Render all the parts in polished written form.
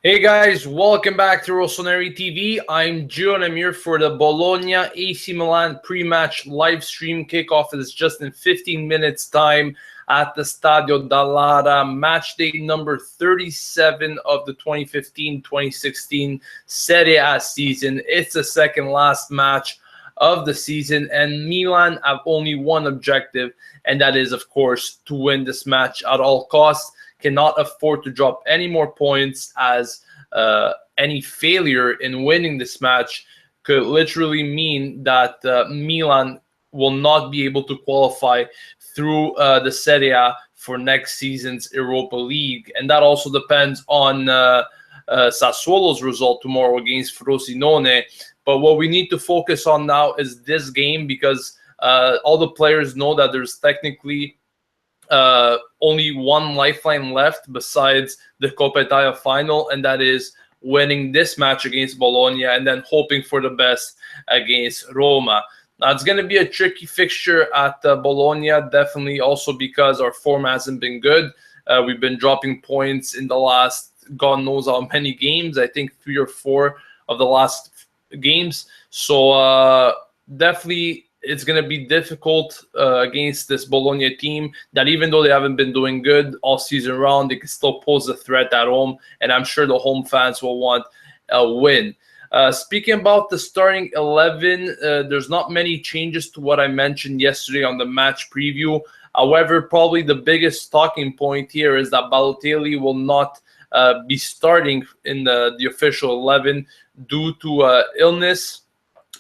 Hey guys, welcome back to Rossoneri TV. I'm Gio and I'm here for the Bologna AC Milan pre-match live stream. Kickoff is just in 15 minutes time at the Stadio Dall'Ara, match day number 37 of the 2015-2016 Serie A season. It's the second last match of the season, and Milan have only one objective, and that is, of course, to win this match at all costs. Cannot afford to drop any more points, as any failure in winning this match could literally mean that Milan will not be able to qualify through the Serie A for next season's Europa League. And that also depends on Sassuolo's result tomorrow against Frosinone. But what we need to focus on now is this game, because all the players know that there's technically only one lifeline left besides the Coppa Italia final, and that is winning this match against Bologna and then hoping for the best against Roma. Now, it's going to be a tricky fixture at Bologna, definitely also because our form hasn't been good. We've been dropping points in the last God knows how many games. I think 3 or 4 of the last games. So definitely it's going to be difficult against this Bologna team that, even though they haven't been doing good all season round, they can still pose a threat at home, and I'm sure the home fans will want a win. Speaking about the starting 11, there's not many changes to what I mentioned yesterday on the match preview. However, probably the biggest talking point here is that Balotelli will not be starting in the official 11 due to illness.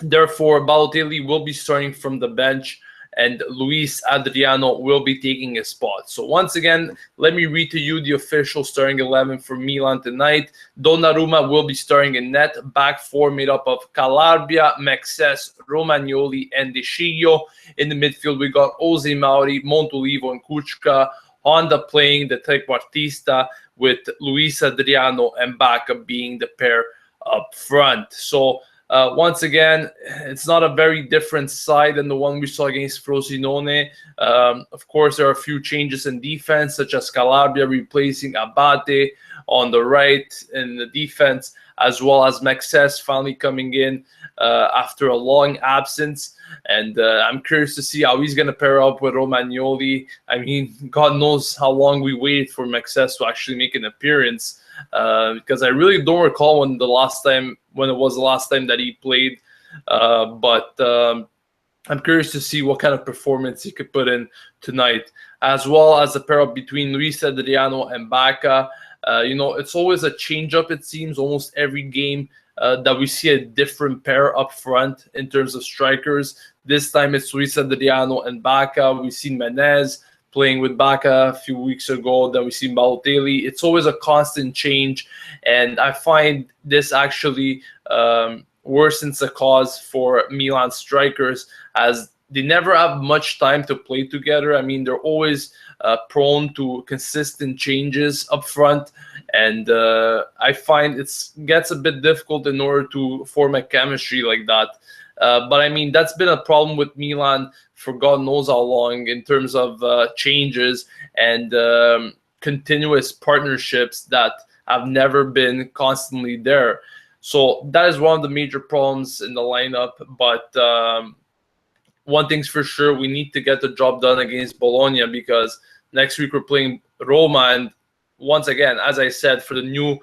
Therefore, Balotelli will be starting from the bench, and Luis Adriano will be taking his spot. So once again, let me read to you the official starting 11 for Milan tonight. Donnarumma will be starting in net. Back four made up of Calabria, Mexes, Romagnoli, and De Sciglio. In the midfield, we got Jose Mauri, Montolivo, and Kuchka. Honda playing the trequartista, with Luis Adriano and Bacca being the pair up front. So once again, it's not a very different side than the one we saw against Frosinone. Of course, there are a few changes in defense, such as Calabria replacing Abate on the right in the defense, as well as Mexes finally coming in after a long absence. And I'm curious to see how he's going to pair up with Romagnoli. I mean, God knows how long we waited for Mexes to actually make an appearance. Because I really don't recall when it was the last time that he played. But I'm curious to see what kind of performance he could put in tonight, as well as the pair up between Luis Adriano and Bacca. It's always a change-up, it seems, almost every game that we see a different pair up front in terms of strikers. This time it's Luis Adriano and Bacca. We've seen Menez playing with Bacca a few weeks ago. Then we see Balotelli. It's always a constant change, and I find this actually worsens the cause for Milan strikers, as they never have much time to play together. I mean, they're always prone to consistent changes up front, and I find it gets a bit difficult in order to form a chemistry like that. But I mean, that's been a problem with Milan for God knows how long, in terms of changes and continuous partnerships that have never been constantly there. So that is one of the major problems in the lineup. But one thing's for sure, we need to get the job done against Bologna, because next week we're playing Roma. And once again, as I said, for the new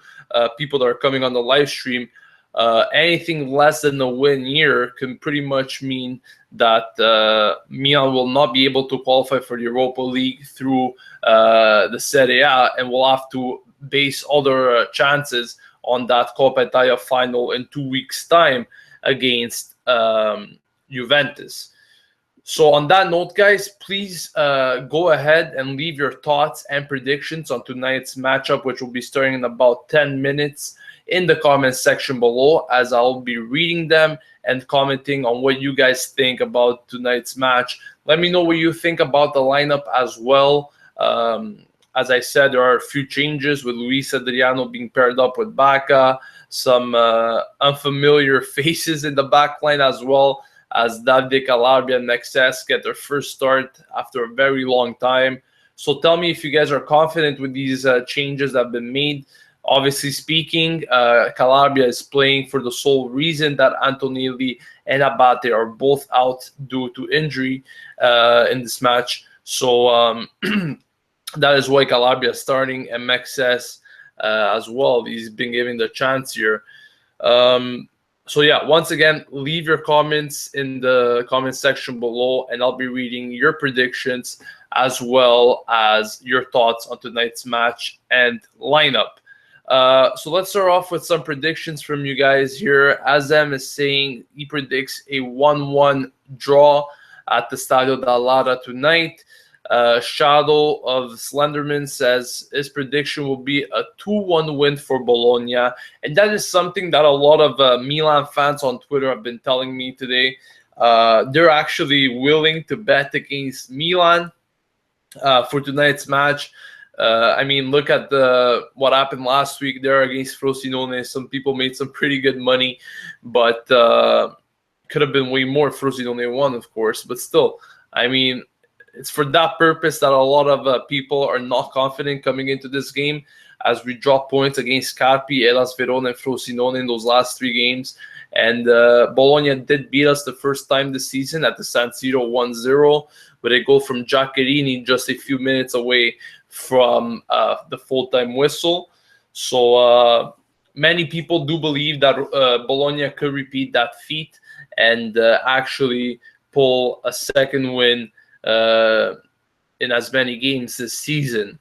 people that are coming on the live stream, anything less than a win here can pretty much mean that Milan will not be able to qualify for the Europa League through the Serie A, and will have to base all their chances on that Coppa Italia final in 2 weeks' time against Juventus. So on that note, guys, please go ahead and leave your thoughts and predictions on tonight's matchup, which will be starting in about 10 minutes, in the comments section below, as I'll be reading them and commenting on what you guys think about tonight's match. Let me know what you think about the lineup as well. As I said, there are a few changes, with Luis Adriano being paired up with Bacca, some unfamiliar faces in the back line, as well as Davide Calabria and Mexes get their first start after a very long time. So tell me if you guys are confident with these changes that have been made Obviously speaking, Calabria is playing for the sole reason that Antonelli and Abate are both out due to injury in this match. So that is why Calabria is starting, and Mexes as well. He's been given the chance here. So yeah, once again, leave your comments in the comment section below, and I'll be reading your predictions as well as your thoughts on tonight's match and lineup. So let's start off with some predictions from you guys here. Azem is saying he predicts a 1-1 draw at the Stadio Dall'Ara tonight. Shadow of Slenderman says his prediction will be a 2-1 win for Bologna. And that is something that a lot of Milan fans on Twitter have been telling me today. They're actually willing to bet against Milan for tonight's match. I mean, look at what happened last week there against Frosinone. Some people made some pretty good money, but could have been way more if Frosinone won, of course. But still, I mean, it's for that purpose that a lot of people are not confident coming into this game, as we drop points against Carpi, Hellas Verona, and Frosinone in those last 3 games. And Bologna did beat us the first time this season at the San Siro 1-0, with a goal from Giaccherini just a few minutes away from the full-time whistle. So many people do believe that Bologna could repeat that feat and actually pull a second win in as many games this season.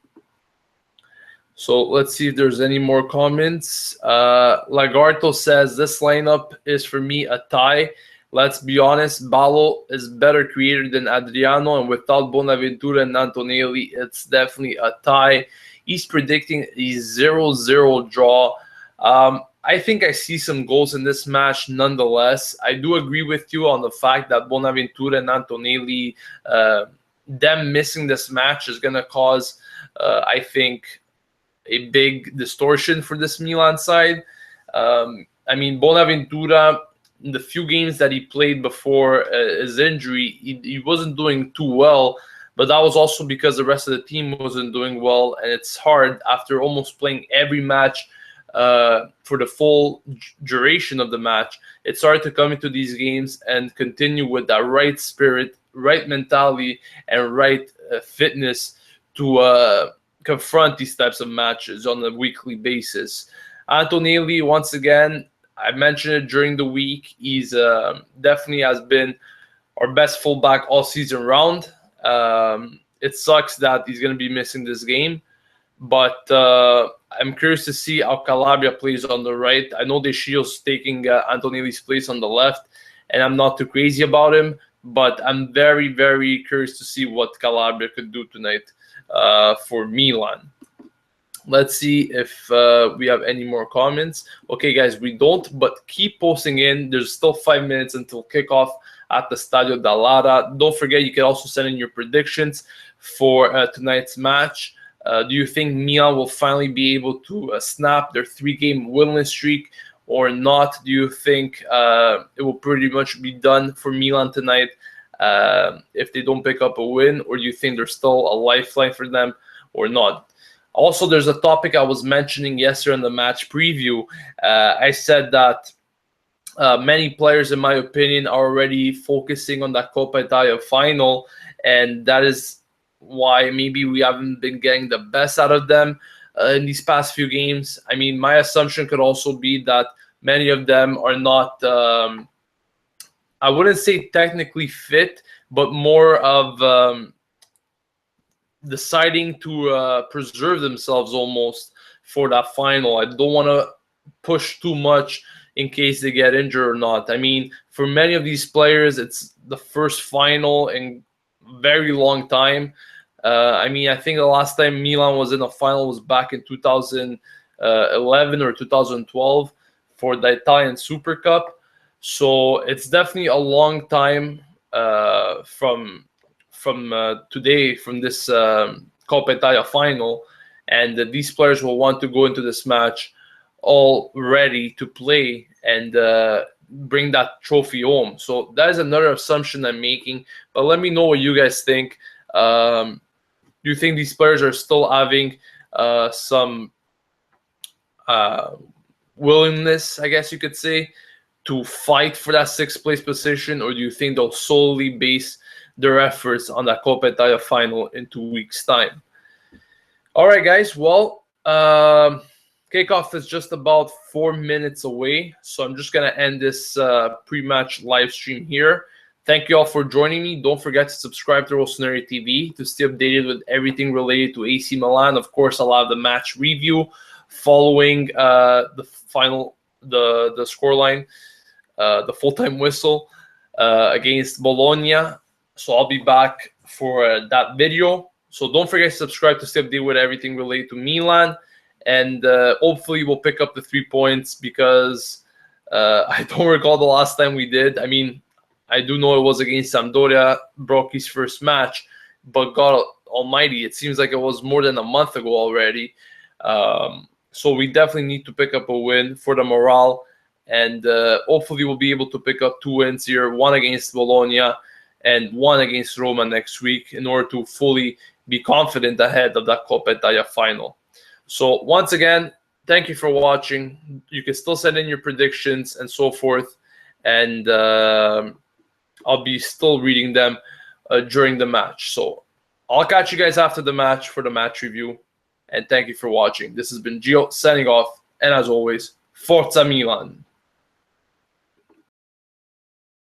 So let's see if there's any more comments. Lagarto says this lineup is for me a tie. Let's be honest, Ballo is better creator than Adriano, and without Bonaventura and Antonelli, it's definitely a tie. He's predicting a 0-0 draw. I think I see some goals in this match nonetheless. I do agree with you on the fact that Bonaventura and Antonelli, them missing this match is going to cause, I think, a big distortion for this Milan side. I mean, Bonaventura, in the few games that he played before his injury, he wasn't doing too well, but that was also because the rest of the team wasn't doing well, and it's hard after almost playing every match for the full duration of the match. It's hard to come into these games and continue with that right spirit, right mentality, and right fitness to confront these types of matches on a weekly basis. Antonelli, once again, I mentioned it during the week. He's definitely has been our best fullback all season round. It sucks that he's going to be missing this game, but I'm curious to see how Calabria plays on the right. I know Deschio's taking Antonelli's place on the left, and I'm not too crazy about him, but I'm very, very curious to see what Calabria could do tonight for Milan. Let's see if we have any more comments. Okay, guys, we don't, but keep posting in. There's still 5 minutes until kickoff at the Stadio Dall'Ara. Don't forget, you can also send in your predictions for tonight's match. Do you think Milan will finally be able to snap their 3-game winless streak or not? Do you think it will pretty much be done for Milan tonight if they don't pick up a win? Or do you think there's still a lifeline for them or not? Also, there's a topic I was mentioning yesterday in the match preview. I said that many players, in my opinion, are already focusing on that Coppa Italia final, and that is why maybe we haven't been getting the best out of them in these past few games. I mean, my assumption could also be that many of them are not, I wouldn't say technically fit, but more of deciding to preserve themselves almost for that final. I don't want to push too much in case they get injured or not. I mean, for many of these players, it's the first final in very long time. I mean, I think the last time Milan was in a final was back in 2011 or 2012 for the Italian Super Cup. So it's definitely a long time from today, from this Coppa Italia final, and these players will want to go into this match all ready to play and bring that trophy home. So that is another assumption I'm making, but let me know what you guys think. Do you think these players are still having some willingness, I guess you could say, to fight for that sixth place position, or do you think they'll solely base their efforts on that Coppa Italia final in 2 weeks' time? All right, guys. Well, kickoff is just about 4 minutes away, so I'm just gonna end this pre-match live stream here. Thank you all for joining me. Don't forget to subscribe to Rossoneri TV to stay updated with everything related to AC Milan. Of course, I'll have the match review following the final, the scoreline, the full-time whistle against Bologna. So I'll be back for that video. So don't forget to subscribe to stay updated with everything related to Milan. And hopefully we'll pick up the 3 points, because I don't recall the last time we did. I mean, I do know it was against Sampdoria, Brocchi's first match, but God almighty, it seems like it was more than a month ago already. So we definitely need to pick up a win for the morale, and hopefully we'll be able to pick up 2 wins here, one against Bologna and one against Roma next week, in order to fully be confident ahead of that Coppa Italia final. So once again, thank you for watching. You can still send in your predictions and so forth, and I'll be still reading them during the match. So I'll catch you guys after the match for the match review, and thank you for watching. This has been Gio signing off, and as always, Forza Milan.